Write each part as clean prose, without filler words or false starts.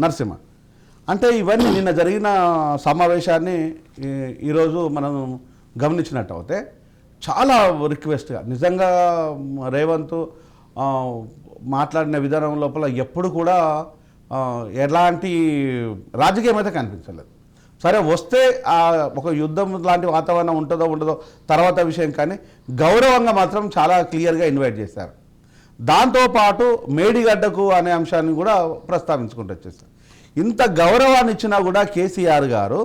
నరసింహ. అంటే ఇవన్నీ నిన్న జరిగిన సమావేశాన్ని ఈరోజు మనం గమనించినట్టు అయితే చాలా రిక్వెస్ట్గా నిజంగా రేవంత్ మాట్లాడిన విధానం లోపల ఎప్పుడు కూడా ఎలాంటి రాజకీయం అయితే కనిపించలేదు. సరే వస్తే ఒక యుద్ధం లాంటి వాతావరణం ఉంటుందో ఉండదో తర్వాత విషయం, కానీ గౌరవంగా మాత్రం చాలా క్లియర్గా ఇన్వైట్ చేశారు. దాంతోపాటు మేడిగడ్డకు అనే అంశాన్ని కూడా ప్రస్తావించుకుంటూ వచ్చేసారు. ఇంత గౌరవాన్ని ఇచ్చినా కూడా కేసీఆర్ గారు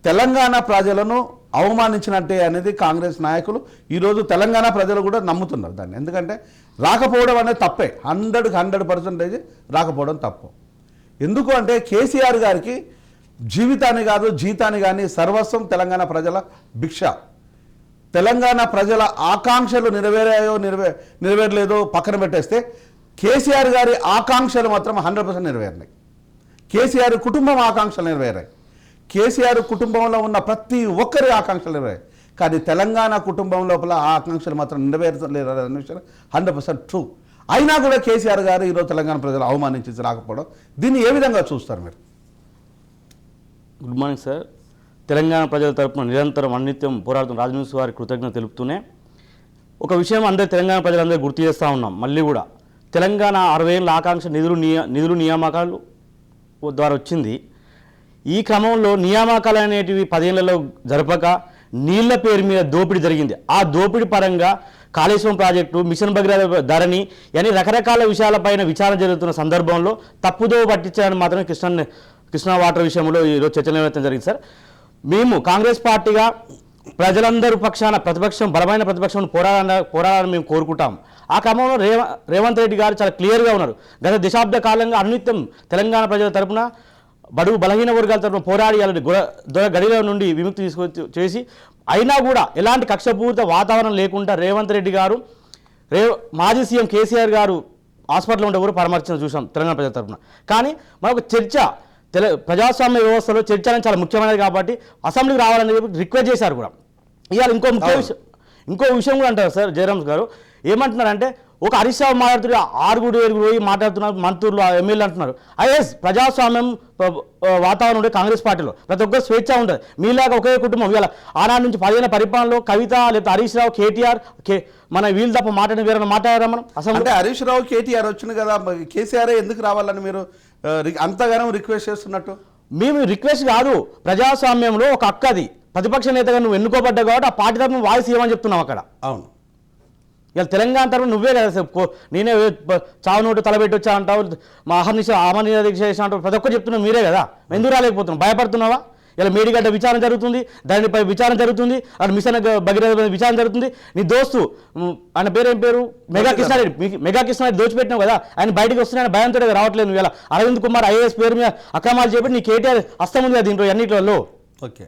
తెలంగాణ ప్రజలను అవమానించినట్టే అనేది కాంగ్రెస్ నాయకులు ఈరోజు తెలంగాణ ప్రజలు కూడా నమ్ముతున్నారు దాన్ని. ఎందుకంటే రాకపోవడం అనేది తప్పే, 100% రాకపోవడం తప్పు. ఎందుకు అంటే కేసీఆర్ గారికి జీవితాన్ని కాదు జీతాన్ని కానీ సర్వస్వం తెలంగాణ ప్రజల భిక్ష. తెలంగాణ ప్రజల ఆకాంక్షలు నెరవేరాయో నెరవేరలేదో పక్కన పెట్టేస్తే కేసీఆర్ గారి ఆకాంక్షలు మాత్రం 100% నెరవేరినాయి. కేసీఆర్ కుటుంబం ఆకాంక్షలు నెరవేరాయి. కేసీఆర్ కుటుంబంలో ఉన్న ప్రతి ఒక్కరి ఆకాంక్షలు నెరవేరాయి. కానీ తెలంగాణ కుటుంబం లోపల ఆ ఆకాంక్షలు మాత్రం నెరవేరలేదు అనే విషయం 100% ట్రూ. అయినా కూడా కేసీఆర్ గారు ఈరోజు తెలంగాణ ప్రజలు అవమానించి రాకపోవడం, దీన్ని ఏ విధంగా చూస్తారు మీరు? Good morning sir. తెలంగాణ ప్రజల తరపున నిరంతరం అన్నిత్యం పోరాడుతున్న రాజనీతి వారి కృతజ్ఞత తెలుపుతూనే ఒక విషయం అందరూ తెలంగాణ ప్రజలందరూ గుర్తు చేస్తూ ఉన్నాం. మళ్ళీ కూడా తెలంగాణ 60 ఏళ్ళ ఆకాంక్ష నిధులు నియామకాలు ద్వారా వచ్చింది. ఈ క్రమంలో నియామకాలు అనేటివి 10 ఏళ్లలో జరపక నీళ్ల పేరు మీద దోపిడీ జరిగింది. ఆ దోపిడీ పరంగా కాళేశ్వరం ప్రాజెక్టు, మిషన్ భగీరథ ధరణి అని రకరకాల విషయాలపైన విచారణ జరుగుతున్న సందర్భంలో తప్పుదో పట్టించాలని మాత్రమే కృష్ణా వాటర్ విషయంలో ఈరోజు చర్చలు నిర్వహించడం జరిగింది సార్. మేము కాంగ్రెస్ పార్టీగా ప్రజలందరూ పక్షాన బలమైన ప్రతిపక్షం పోరాడాలని మేము కోరుకుంటాం. ఆ క్రమంలో రేవంత్ రెడ్డి గారు చాలా క్లియర్గా ఉన్నారు. గత దశాబ్ద కాలంగా అనిత్యం తెలంగాణ ప్రజల తరపున బడుగు బలహీన వర్గాల తరపున పోరాడి గడిలో నుండి విముక్తి చేసి అయినా కూడా ఎలాంటి కక్షపూరిత వాతావరణం లేకుండా రేవంత్ రెడ్డి గారు మాజీ సీఎం కేసీఆర్ గారు హాస్పిటల్లో ఉంటే కూడా పరామర్శించడం చూసాం తెలంగాణ ప్రజల తరపున. కానీ మనకు చర్చ ప్రజాస్వామ్య వ్యవస్థలో చర్చ అనేది చాలా ముఖ్యమైనది కాబట్టి అసెంబ్లీకి రావాలని చెప్పి రిక్వెస్ట్ చేశారు కూడా. ఇవాళ ఇంకో విషయం కూడా అంటారు సార్ జయరామ్ గారు. ఏమంటున్నారంటే ఒక హరీష్ రావు మాట్లాడుతున్నారు, 6 పోయి మాట్లాడుతున్నారు, మంత్రులు ఎమ్మెల్యేలు అంటున్నారు. ఐఎస్ ప్రజాస్వామ్యం వాతావరణం ఉండే కాంగ్రెస్ పార్టీలో ప్రతి ఒక్కరు స్వేచ్ఛ ఉంటుంది. మీలాగా ఒకే కుటుంబం ఇవాళ ఆనాడు నుంచి 10 ఏళ్ల పరిపాలనలో కవిత లేదా హరీష్ రావు కేటీఆర్ మన వీళ్ళు తప్ప వేరే మాట్లాడారా మనం అసలు? అంటే హరీష్ రావు కేటీఆర్ వచ్చింది కదా, కేసీఆర్ ఎందుకు రావాలని మీరు అంతగానో రిక్వెస్ట్ చేస్తున్నట్టు? మేము రిక్వెస్ట్ కాదు, ప్రజాస్వామ్యంలో ఒక హక్కది. ప్రతిపక్ష నేతగా నువ్వు ఎన్నుకోబడ్డావు కాబట్టి ఆ పార్టీ తరఫున వాయిస్ ఇవ్వమని చెప్తున్నావు అక్కడ. అవును, ఇలా తెలంగాణ తరఫున నువ్వే కదా, నేనే చావు నోటు తలబెట్టి వచ్చా అంటావు, మా అమర్నిశ దీక్ష చేసిన అంటావు, ప్రతి ఒక్కరు చెప్తున్నావు మీరే కదా. ఎందుకు రాలేకపోతున్నావు? భయపడుతున్నావా? ఇలా మేడిగడ్డ విచారణ జరుగుతుంది, దానిపై విచారణ జరుగుతుంది, అటు మిషన్ భగీరథ విచారణ జరుగుతుంది. నీ దోస్తు ఆయన పేరేం పేరు మెగా కృష్ణారెడ్డి దోచిపెట్టినావు కదా, ఆయన బయటకు వస్తున్నాయని భయంతో రావట్లేదు. నువ్వు ఇలా అరవింద్ కుమార్ ఐఏఎస్ పేరు మీద అక్రమాలు చేపట్టి నీ కేటీఆర్ హస్తం ఉంది కదా దీంట్లో అన్నింటిలో. ఓకే,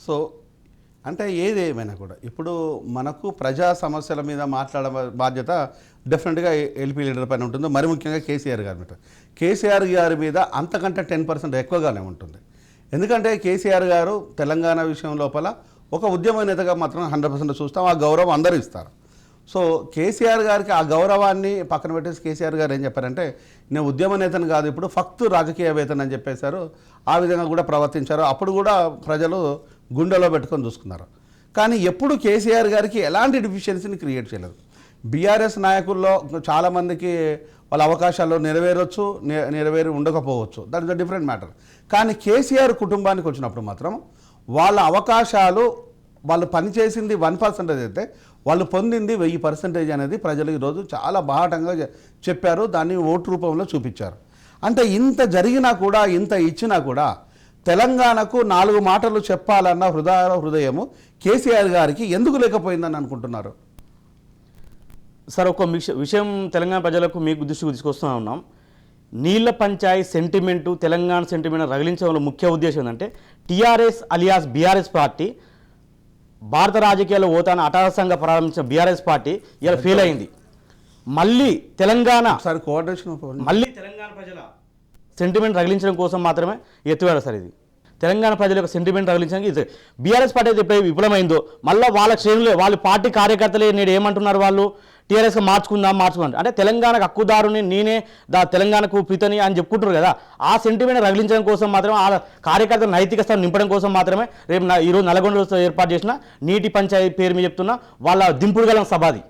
సో అంటే ఏదేమైనా కూడా ఇప్పుడు మనకు ప్రజా సమస్యల మీద మాట్లాడే బాధ్యత డెఫినెట్గా ఎల్పీ లీడర్ పైన ఉంటుంది. మరి ముఖ్యంగా కేసీఆర్ గారి మీద. కేసీఆర్ గారి మీద అంతకంటే 10% ఎక్కువగానే ఉంటుంది. ఎందుకంటే కేసీఆర్ గారు తెలంగాణ విషయం లోపల ఒక ఉద్యమ నేతగా మాత్రం 100% చూస్తాం. ఆ గౌరవం అందరూ ఇస్తారు. సో కేసీఆర్ గారికి ఆ గౌరవాన్ని పక్కన పెట్టేసి కేసీఆర్ గారు ఏం చెప్పారంటే, నేను ఉద్యమ నేతను కాదు, ఇప్పుడు ఫక్తు రాజకీయవేత్తని అని చెప్పేశారు. ఆ విధంగా కూడా ప్రవర్తించారు. అప్పుడు కూడా ప్రజలు గుండెలో పెట్టుకొని చూసుకున్నారు. కానీ ఎప్పుడు కేసీఆర్ గారికి ఎలాంటి డిఫిషియన్సీని క్రియేట్ చేయలేదు. బీఆర్ఎస్ నాయకుల్లో చాలామందికి వాళ్ళ అవకాశాలు నెరవేరొచ్చు, నెరవేరి ఉండకపోవచ్చు, that is a different matter. కానీ కేసీఆర్ కుటుంబానికి వచ్చినప్పుడు మాత్రం వాళ్ళ అవకాశాలు, వాళ్ళు పనిచేసింది 1% అయితే వాళ్ళు పొందింది 1000% అనేది ప్రజలు ఈరోజు చాలా బాహటంగా చెప్పారు. దాన్ని ఓటు రూపంలో చూపించారు. అంటే ఇంత జరిగినా కూడా, ఇంత ఇచ్చినా కూడా తెలంగాణకు 4 మాటలు చెప్పాలన్న హృదయము కేసీఆర్ గారికి ఎందుకు లేకపోయిందని అనుకుంటున్నారు? సార్, ఒక విషయం తెలంగాణ ప్రజలకు మీకు దృష్టికి తీసుకొస్తూ ఉన్నాం. నీళ్ల పంచాయతీ సెంటిమెంటు, తెలంగాణ సెంటిమెంట్ రగిలించడంలో ముఖ్య ఉద్దేశం ఏంటంటే టీఆర్ఎస్ అలియాస్ బీఆర్ఎస్ పార్టీ భారత రాజకీయాల్లో ఓతాను అటారసంగా ప్రారంభించిన బీఆర్ఎస్ పార్టీ ఇలా ఫెయిల్ అయింది. మళ్ళీ తెలంగాణ ప్రజల సెంటిమెంట్ రగిలించడం కోసం మాత్రమే ఎత్తువాడు సార్. ఇది తెలంగాణ ప్రజల యొక్క సెంటిమెంట్ రగిలించడానికి బీఆర్ఎస్ పార్టీ అయితే ఎప్పుడైతే విఫలమైందో మళ్ళీ వాళ్ళ శ్రేణులే, వాళ్ళ పార్టీ కార్యకర్తలే నేడు ఏమంటున్నారు, వాళ్ళు టీఆర్ఎస్గా మార్చుకుందాం అంటే తెలంగాణకు హక్కుదారుని నేనే తెలంగాణకు ప్రీతని అని చెప్పుకుంటారు కదా, ఆ సెంటిమెంట్ రగిలించడం కోసం మాత్రమే, ఆ కార్యకర్తల నైతిక స్థానం నింపడం కోసం మాత్రమే రేపు ఈరోజు నల్గొండలో ఏర్పాటు చేసిన నీటి పంచాయతీ పేరు మీద చెప్తున్నా వాళ్ళ దింపుడుగల సభాది.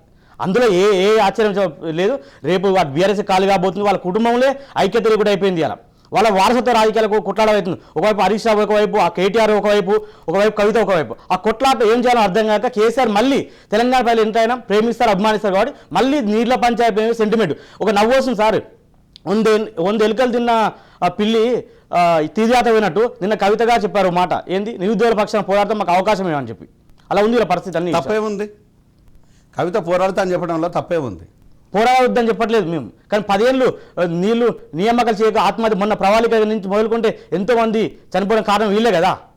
అందులో ఏ ఆశ్చర్యం లేదు. రేపు బీఆర్ఎస్ ఖాళీ కాబోతుంది, వాళ్ళ కుటుంబంలో ఐక్యత కూడా అయిపోయింది. అలా వాళ్ళ వారసత్వ రాజకీయాలకు కొట్లాడవుతుంది. ఒకవైపు హరీష్ రావు ఒకవైపు, ఆ కేటీఆర్ ఒకవైపు కవిత ఒకవైపు. ఆ కొట్లాట ఏం చేయాలో అర్థం కాక కేసీఆర్ మళ్ళీ తెలంగాణ ప్రజలు ఎంతైనా ప్రేమిస్తారు, అభిమానిస్తారు కాబట్టి మళ్ళీ నీళ్ళ పంచాయతీ సెంటిమెంట్ ఒక నవ్వు వస్తుంది సార్. 100 ఎలుకలు తిన్న ఆ పిల్లి తీర్థయాత్ర పోయినట్టు నిన్న కవిత గారు చెప్పారు మాట, ఏంది నిరుద్యోగుల పక్షాన పోరాడతాం, మాకు అవకాశం ఏమని చెప్పి. అలా ఉంది ఇలా పరిస్థితి. అన్ని తప్పేముంది, కవిత పోరాడతా అని చెప్పడంలో తప్పే ఉంది. పోరాడొద్దని చెప్పట్లేదు మేము, కానీ 10 ఏళ్ళు నీళ్లు నియామకాలు చేయక ఆత్మహత్య, మొన్న ప్రవాళిక నుంచి మొదలుకుంటే ఎంతోమంది చనిపోవడం కారణం వీళ్ళే కదా.